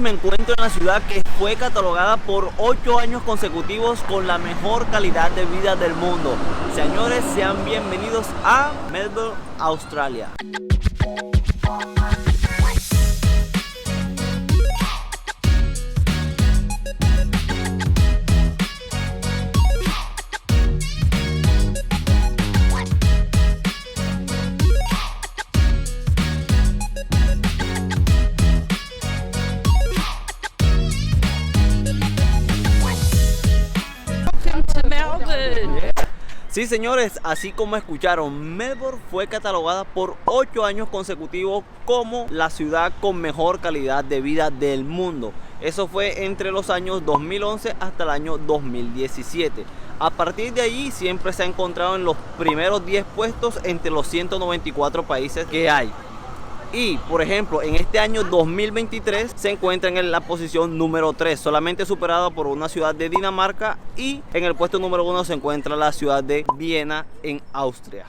me encuentro en la ciudad que fue catalogada por 8 años consecutivos con la mejor calidad de vida del mundo. Señores, sean bienvenidos a Melbourne, Australia. Sí, señores, así como escucharon, Melbourne fue catalogada por 8 años consecutivos como la ciudad con mejor calidad de vida del mundo. Eso fue entre los años 2011 hasta el año 2017. A partir de allí siempre se ha encontrado en los primeros 10 puestos entre los 194 países que hay. Y, por ejemplo, en este año 2023 se encuentra en la posición número 3, solamente superado por una ciudad de Dinamarca, y en el puesto número 1 se encuentra la ciudad de Viena en Austria.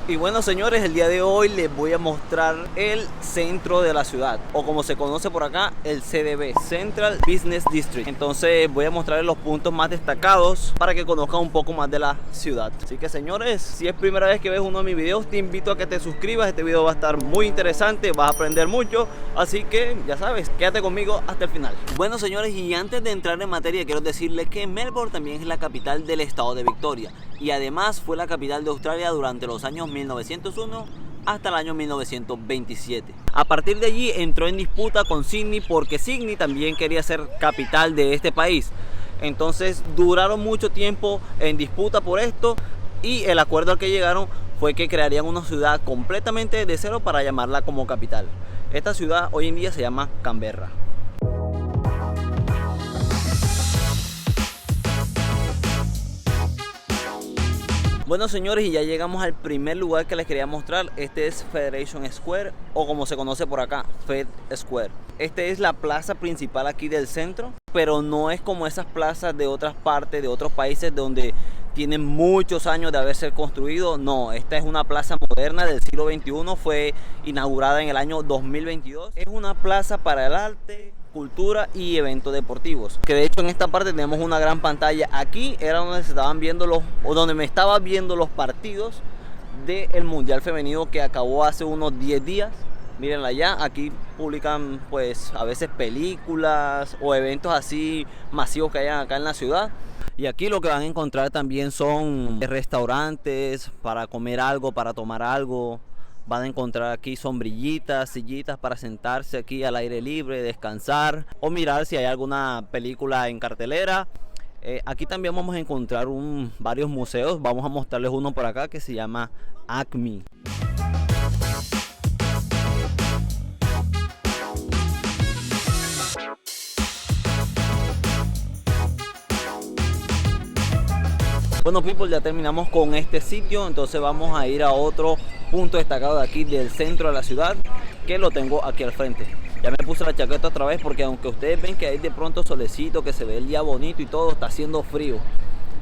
Y bueno, señores, el día de hoy les voy a mostrar el centro de la ciudad, o como se conoce por acá, el CBD, Central Business District. Entonces voy a mostrarles los puntos más destacados para que conozcan un poco más de la ciudad. Así que, señores, si es primera vez que ves uno de mis videos, te invito a que te suscribas. Este video va a estar muy interesante, vas a aprender mucho, así que ya sabes, quédate conmigo hasta el final. Bueno, señores, y antes de entrar en materia, quiero decirles que Melbourne también es la capital del estado de Victoria, y además fue la capital de Australia durante los años 1901 hasta el año 1927. A partir de allí entró en disputa con Sydney porque Sydney también quería ser capital de este país. Entonces duraron mucho tiempo en disputa por esto, y el acuerdo al que llegaron fue que crearían una ciudad completamente de cero para llamarla como capital. Esta ciudad hoy en día se llama Canberra. Bueno, señores, y ya llegamos al primer lugar que les quería mostrar. Este es Federation Square, o como se conoce por acá, Fed Square. Esta es la plaza principal aquí del centro, pero no es como esas plazas de otras partes, de otros países donde tienen muchos años de haberse construido. No, esta es una plaza moderna del siglo XXI, fue inaugurada en el año 2022. Es una plaza para el arte, cultura y eventos deportivos, que de hecho en esta parte tenemos una gran pantalla. Aquí era donde se estaban viendo donde me estaba viendo los partidos del Mundial Femenino que acabó hace unos 10 días. Mírenla allá, aquí publican pues a veces películas o eventos así masivos que hayan acá en la ciudad. Y aquí lo que van a encontrar también son restaurantes para comer algo, para tomar algo. Van a encontrar aquí sombrillitas, sillitas para sentarse aquí al aire libre, descansar o mirar si hay alguna película en cartelera. Aquí también vamos a encontrar varios museos. Vamos a mostrarles uno por acá que se llama ACMI. Bueno, people, ya terminamos con este sitio, entonces vamos a ir a otro punto destacado de aquí del centro de la ciudad, que lo tengo aquí al frente. Ya me puse la chaqueta otra vez porque aunque ustedes ven que hay de pronto solecito, que se ve el día bonito y todo, está haciendo frío.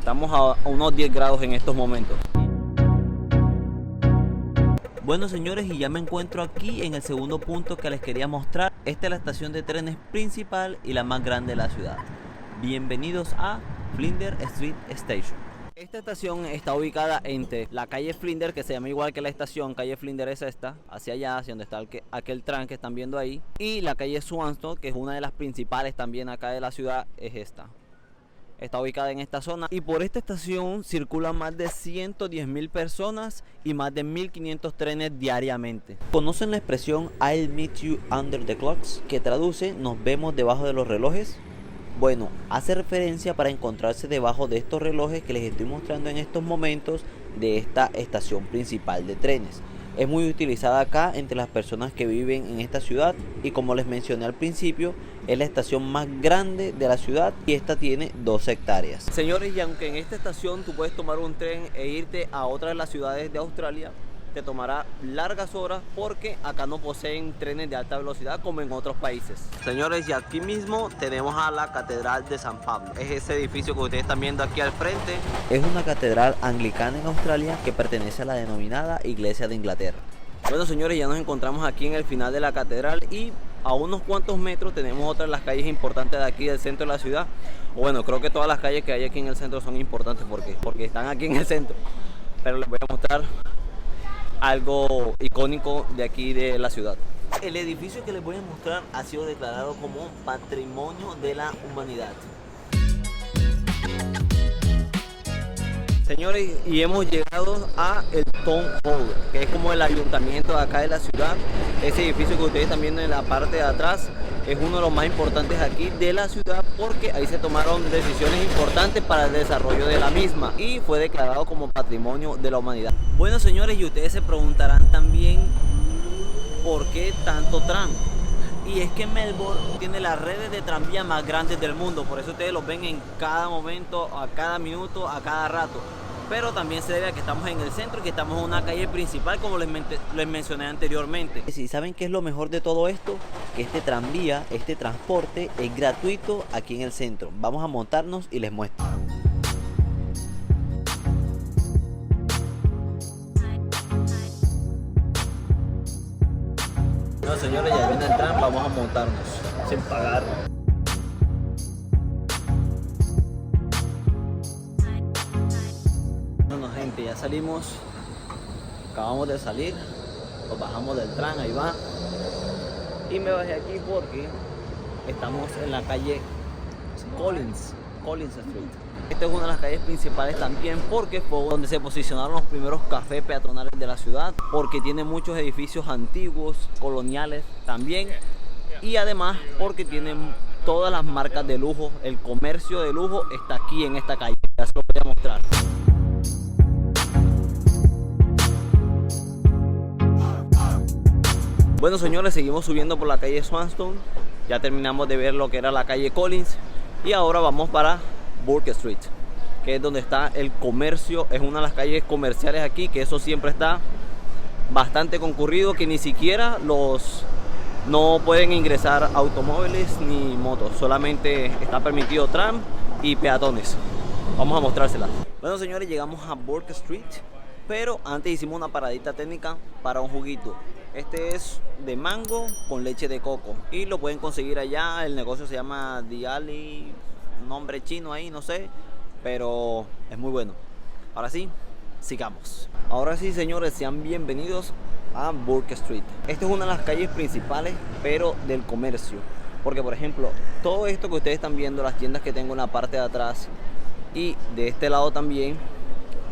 Estamos a unos 10 grados en estos momentos. Bueno, señores, y ya me encuentro aquí en el segundo punto que les quería mostrar. Esta es la estación de trenes principal y la más grande de la ciudad. Bienvenidos a Flinders Street Station. Esta estación está ubicada entre la calle Flinders, que se llama igual que la estación, calle Flinders es esta, hacia allá, hacia donde está aquel tren que están viendo ahí. Y la calle Swanston, que es una de las principales también acá de la ciudad, es esta. Está ubicada en esta zona, y por esta estación circulan más de 110.000 personas y más de 1.500 trenes diariamente. ¿Conocen la expresión I'll meet you under the clocks? Que traduce nos vemos debajo de los relojes. Bueno, hace referencia para encontrarse debajo de estos relojes que les estoy mostrando en estos momentos de esta estación principal de trenes. Es muy utilizada acá entre las personas que viven en esta ciudad, y como les mencioné al principio, es la estación más grande de la ciudad y esta tiene 2 hectáreas. Señores, y aunque en esta estación tú puedes tomar un tren e irte a otra de las ciudades de Australia, te tomará largas horas porque acá no poseen trenes de alta velocidad como en otros países. Señores, y aquí mismo tenemos a la Catedral de San Pablo. Es ese edificio que ustedes están viendo aquí al frente. Es una catedral anglicana en Australia que pertenece a la denominada Iglesia de Inglaterra. Bueno, señores, ya nos encontramos aquí en el final de la catedral y a unos cuantos metros tenemos otra de las calles importantes de aquí del centro de la ciudad. Bueno, creo que todas las calles que hay aquí en el centro son importantes porque están aquí en el centro. Pero les voy a mostrar algo icónico de aquí de la ciudad. El edificio que les voy a mostrar ha sido declarado como Patrimonio de la Humanidad. Señores, y hemos llegado a el Town Hall, que es como el ayuntamiento de acá de la ciudad. Ese edificio que ustedes están viendo en la parte de atrás es uno de los más importantes aquí de la ciudad, porque ahí se tomaron decisiones importantes para el desarrollo de la misma y fue declarado como Patrimonio de la Humanidad. Bueno, señores, y ustedes se preguntarán también por qué tanto tram. Y es que Melbourne tiene las redes de tranvía más grandes del mundo, por eso ustedes los ven en cada momento, a cada minuto, a cada rato. Pero también se debe a que estamos en el centro y que estamos en una calle principal, como les mencioné anteriormente. ¿Y saben qué es lo mejor de todo esto? Que este tranvía, este transporte es gratuito aquí en el centro. Vamos a montarnos y les muestro. No, señores, ya viene el tram, vamos a montarnos sin pagar. Bueno, gente, ya salimos, acabamos de salir, nos bajamos del tram, ahí va. Y me bajé aquí porque estamos en la calle Collins Street. Esta es una de las calles principales también porque fue donde se posicionaron los primeros cafés peatonales de la ciudad, porque tiene muchos edificios antiguos, coloniales también, y además porque tienen todas las marcas de lujo. El comercio de lujo está aquí en esta calle, ya se lo voy a mostrar. Bueno, señores, seguimos subiendo por la calle Swanston. Ya terminamos de ver lo que era la calle Collins y ahora vamos para Bourke Street, que es donde está el comercio. Es una de las calles comerciales aquí, que eso siempre está bastante concurrido, que ni siquiera no pueden ingresar automóviles ni motos, solamente está permitido tram y peatones. Vamos a mostrárselas. Bueno, señores, llegamos a Bourke Street, pero antes hicimos una paradita técnica para un juguito. Este es de mango con leche de coco y lo pueden conseguir allá. El negocio se llama Diali, nombre chino ahí, no sé, pero es muy bueno. Ahora sí, sigamos. Ahora sí, señores, sean bienvenidos a Bourke Street. Esta es una de las calles principales, pero del comercio, porque por ejemplo, todo esto que ustedes están viendo, las tiendas que tengo en la parte de atrás y de este lado también,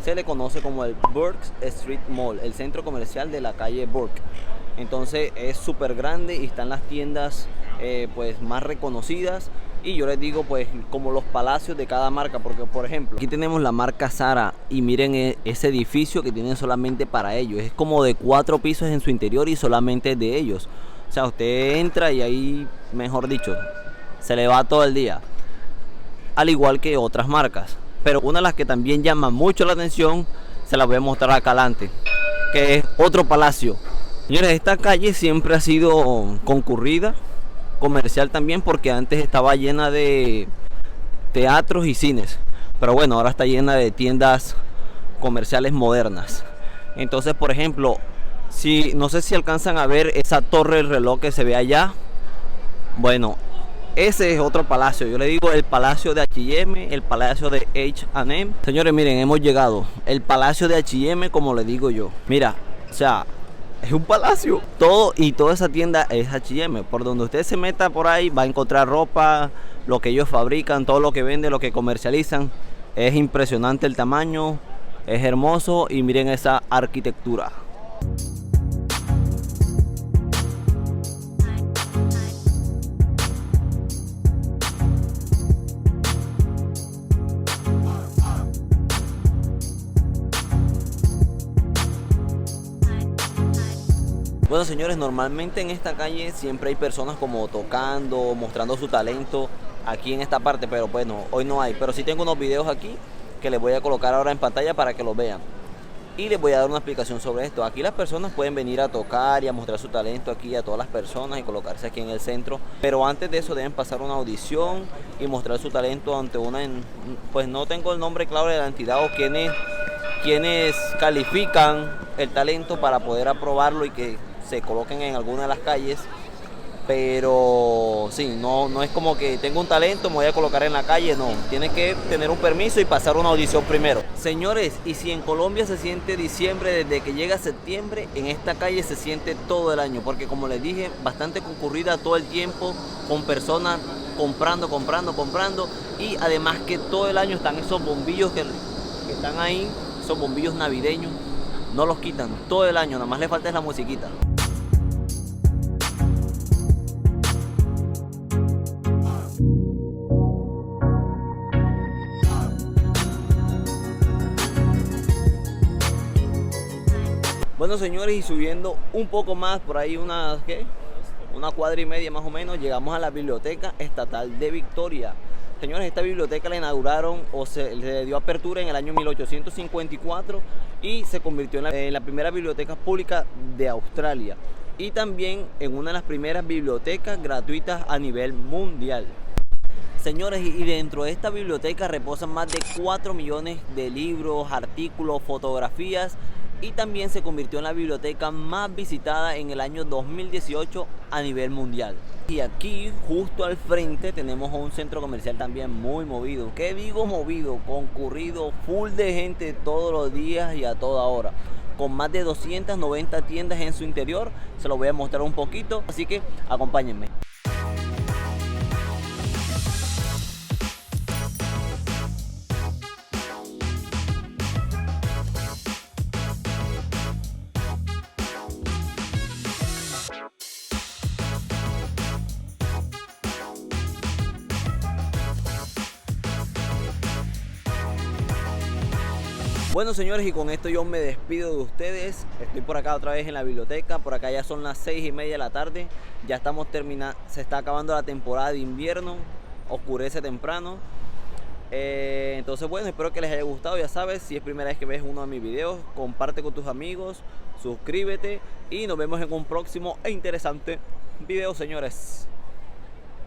se le conoce como el Bourke Street Mall, el centro comercial de la calle Bourke. Entonces es súper grande y están las tiendas pues más reconocidas, y yo les digo pues como los palacios de cada marca, porque por ejemplo aquí tenemos la marca Zara y miren ese edificio que tienen solamente para ellos. Es como de 4 pisos en su interior y solamente de ellos. O sea, usted entra y ahí, mejor dicho, se le va todo el día, al igual que otras marcas. Pero una de las que también llama mucho la atención, se la voy a mostrar acá adelante, que es otro palacio. Señores, esta calle siempre ha sido concurrida, comercial también, porque antes estaba llena de teatros y cines, pero bueno, ahora está llena de tiendas comerciales modernas. Entonces, por ejemplo, no sé si alcanzan a ver esa torre del reloj que se ve allá. Bueno, ese es otro palacio. Yo le digo el palacio de H&M, el palacio de H&M. Señores, miren, hemos llegado. El palacio de H&M, como le digo yo. Mira, o sea, es un palacio. Todo y toda esa tienda es H&M. Por donde usted se meta por ahí va a encontrar ropa, lo que ellos fabrican, todo lo que venden, lo que comercializan. Es impresionante el tamaño, es hermoso y miren esa arquitectura. Bueno, señores, normalmente en esta calle siempre hay personas como tocando, mostrando su talento aquí en esta parte, pero bueno, hoy no hay. Pero sí tengo unos videos aquí que les voy a colocar ahora en pantalla para que los vean. Y les voy a dar una explicación sobre esto. Aquí las personas pueden venir a tocar y a mostrar su talento aquí a todas las personas y colocarse aquí en el centro. Pero antes de eso deben pasar una audición y mostrar su talento ante pues no tengo el nombre claro de la entidad o quienes califican el talento para poder aprobarlo y que se coloquen en alguna de las calles Pero sí, no es como que tengo un talento, me voy a colocar en la calle, no. Tienes que tener un permiso y pasar una audición primero. Señores, y si en Colombia se siente diciembre desde que llega septiembre, en esta calle se siente todo el año, porque como les dije, bastante concurrida todo el tiempo, con personas comprando, y además que todo el año están esos bombillos que están ahí, esos bombillos navideños, no los quitan todo el año, nada más le falta es la musiquita. Bueno, señores, y subiendo un poco más, por ahí una cuadra y media más o menos, llegamos a la Biblioteca Estatal de Victoria. Señores, esta biblioteca la inauguraron o se le dio apertura en el año 1854 y se convirtió en la primera biblioteca pública de Australia y también en una de las primeras bibliotecas gratuitas a nivel mundial. Señores, y dentro de esta biblioteca reposan más de 4 millones de libros, artículos, fotografías, y también se convirtió en la biblioteca más visitada en el año 2018 a nivel mundial. Y aquí justo al frente tenemos un centro comercial también muy movido. ¿Qué digo movido? Concurrido, full de gente todos los días y a toda hora, con más de 290 tiendas en su interior. Se lo voy a mostrar un poquito, así que acompáñenme. Bueno, señores, y con esto yo me despido de ustedes. Estoy por acá otra vez en la biblioteca. Por acá ya son las 6:30 de la tarde. Ya estamos terminando, se está acabando la temporada de invierno. Oscurece temprano. Entonces, bueno, espero que les haya gustado. Ya sabes, si es primera vez que ves uno de mis videos, comparte con tus amigos, suscríbete y nos vemos en un próximo e interesante video, señores.